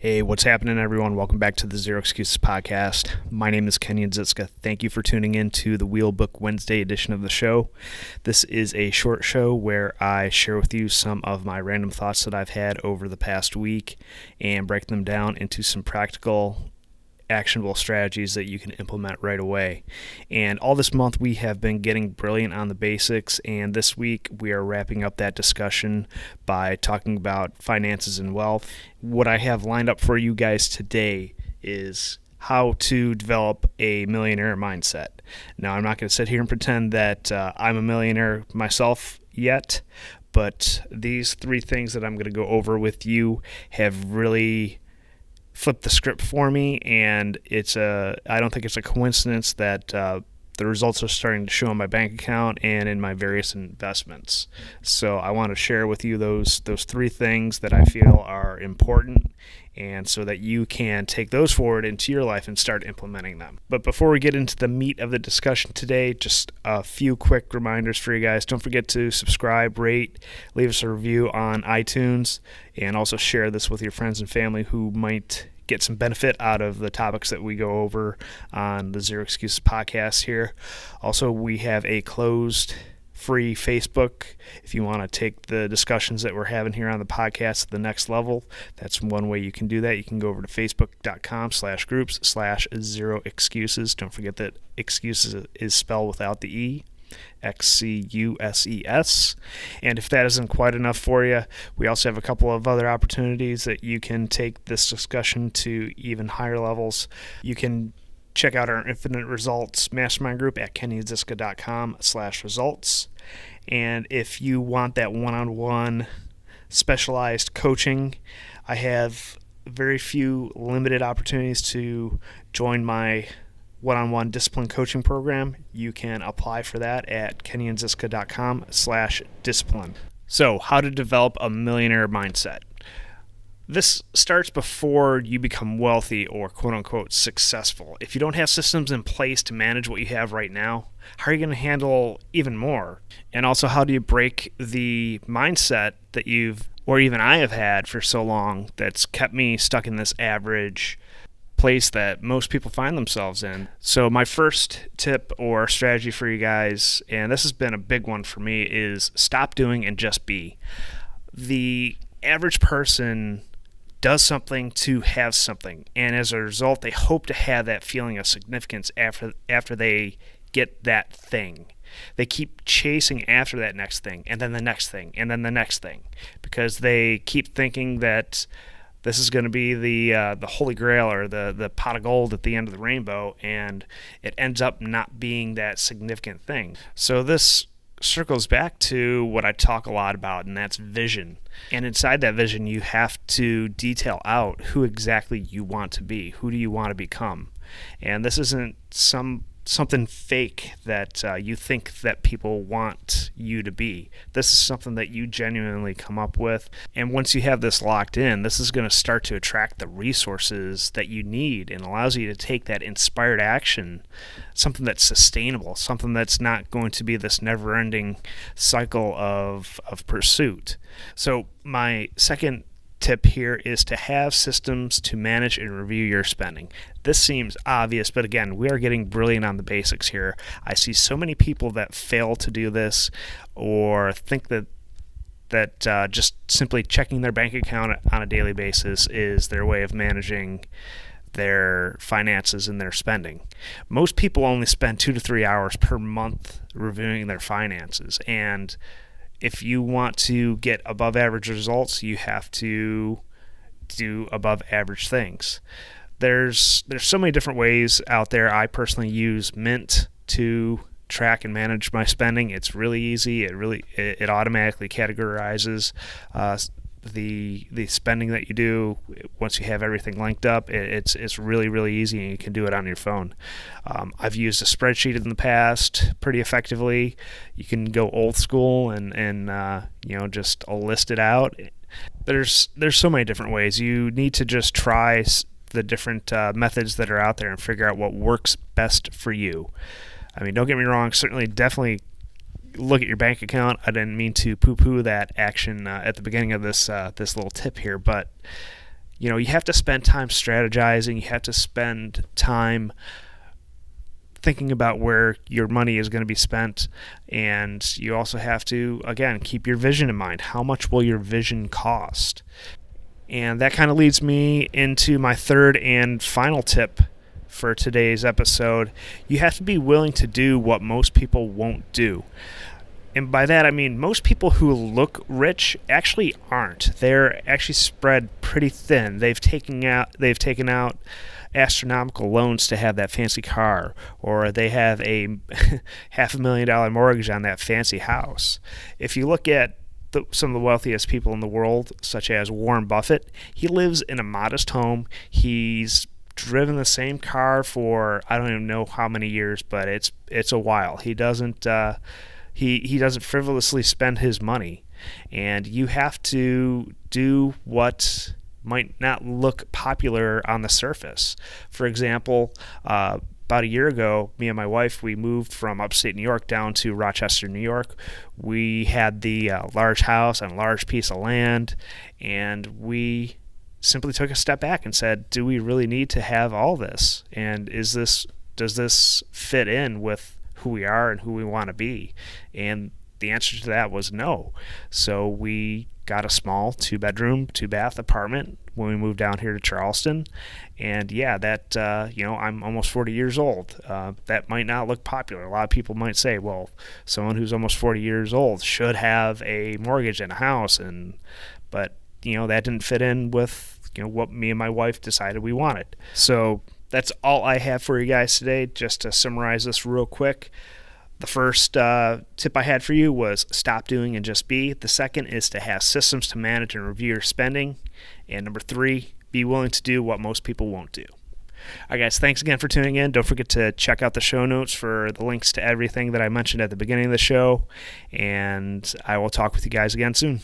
Hey, what's happening, everyone? Welcome back to the Zero Excuses podcast. My name is Kenyon. Thank you for tuning in to the Wheel Book Wednesday edition of the show. This is a short show where I share with you some of my random thoughts that I've had over the past week and break them down into some practical, actionable strategies that you can implement right away. And all this month we have been getting brilliant on the basics, and this week we are wrapping up that discussion by talking about finances and wealth. What I have lined up for you guys today is how to develop a millionaire mindset. Now, I'm not going to sit here and pretend that I'm a millionaire myself yet, but these three things that I'm going to go over with you have really flipped the script for me, and I don't think it's a coincidence that the results are starting to show on my bank account and in my various investments. So I want to share with you those three things that I feel are important, and so that you can take those forward into your life and start implementing them. But before we get into the meat of the discussion today, just a few quick reminders for you guys. Don't forget to subscribe, rate, leave us a review on iTunes, and also share this with your friends and family who might get some benefit out of the topics that we go over on the Zero Excuses podcast here. Also, we have a closed free Facebook. If you want to take the discussions that we're having here on the podcast to the next level, that's one way you can do that. You can go over to facebook.com/groups/zeroexcuses. Don't forget that excuses is spelled without the E. XCUSES. And if that isn't quite enough for you, we also have a couple of other opportunities that you can take this discussion to even higher levels. You can check out our Infinite Results Mastermind group at kenyonziska.com/results. And if you want that one-on-one specialized coaching, I have very few limited opportunities to join my one-on-one discipline coaching program. You can apply for that at kenyonziska.com/discipline. So, how to develop a millionaire mindset. This starts before you become wealthy or quote-unquote successful. If you don't have systems in place to manage what you have right now, how are you going to handle even more? And also, how do you break the mindset that I have had for so long that's kept me stuck in this average place that most people find themselves in? So my first tip or strategy for you guys, and this has been a big one for me, is stop doing and just be. The average person does something to have something, and as a result, they hope to have that feeling of significance after they get that thing. They keep chasing after that next thing, and then the next thing, and then the next thing, because they keep thinking that this is going to be the holy grail or the pot of gold at the end of the rainbow, and it ends up not being that significant thing. So this circles back to what I talk a lot about, and that's vision. And inside that vision, you have to detail out who exactly you want to be. Who do you want to become? And this isn't something fake that you think that people want you to be. This is something that you genuinely come up with. And once you have this locked in, this is going to start to attract the resources that you need and allows you to take that inspired action, something that's sustainable, something that's not going to be this never-ending cycle of pursuit. So my second tip here is to have systems to manage and review your spending. This seems obvious, but again, we are getting brilliant on the basics here. I see so many people that fail to do this or think that just simply checking their bank account on a daily basis is their way of managing their finances and their spending. Most people only spend 2 to 3 hours per month reviewing their finances, and if you want to get above average results, you have to do above average things. There's so many different ways out there. I personally use Mint to track and manage my spending. It's really easy. It automatically categorizes the spending that you do. Once you have everything linked up, it's really, really easy, and you can do it on your phone. I've used a spreadsheet in the past pretty effectively. You can go old school and just list it out. There's so many different ways. You need to just try the different methods that are out there and figure out what works best for you. I mean, don't get me wrong, definitely look at your bank account. I didn't mean to poo-poo that action at the beginning of this little tip here, but You have to spend time strategizing. You have to spend time thinking about where your money is going to be spent, and you also have to, again, keep your vision in mind. How much will your vision cost? And that kind of leads me into my third and final tip for today's episode. You have to be willing to do what most people won't do. And by that I mean most people who look rich actually aren't. They're actually spread pretty thin. They've taken out astronomical loans to have that fancy car, or they have a $500,000 mortgage on that fancy house. If you look at some of the wealthiest people in the world, such as Warren Buffett, he lives in a modest home. He's driven the same car for I don't even know how many years, but it's a while. He doesn't he doesn't frivolously spend his money, and you have to do what might not look popular on the surface. For example, about a year ago, me and my wife, we moved from upstate New York down to Rochester, New York. We had the large house and a large piece of land, and we simply took a step back and said, do we really need to have all this? And does this fit in with who we are and who we want to be? And the answer to that was no. So we got a small 2-bedroom, 2-bath apartment when we moved down here to Charleston. And yeah, that I'm almost 40 years old. That might not look popular. A lot of people might say, well, someone who's almost 40 years old should have a mortgage and a house, but that didn't fit in with what me and my wife decided we wanted. So that's all I have for you guys today. Just to summarize this real quick, the first tip I had for you was stop doing and just be. The second is to have systems to manage and review your spending. And number 3, be willing to do what most people won't do. All right, guys, thanks again for tuning in. Don't forget to check out the show notes for the links to everything that I mentioned at the beginning of the show. And I will talk with you guys again soon.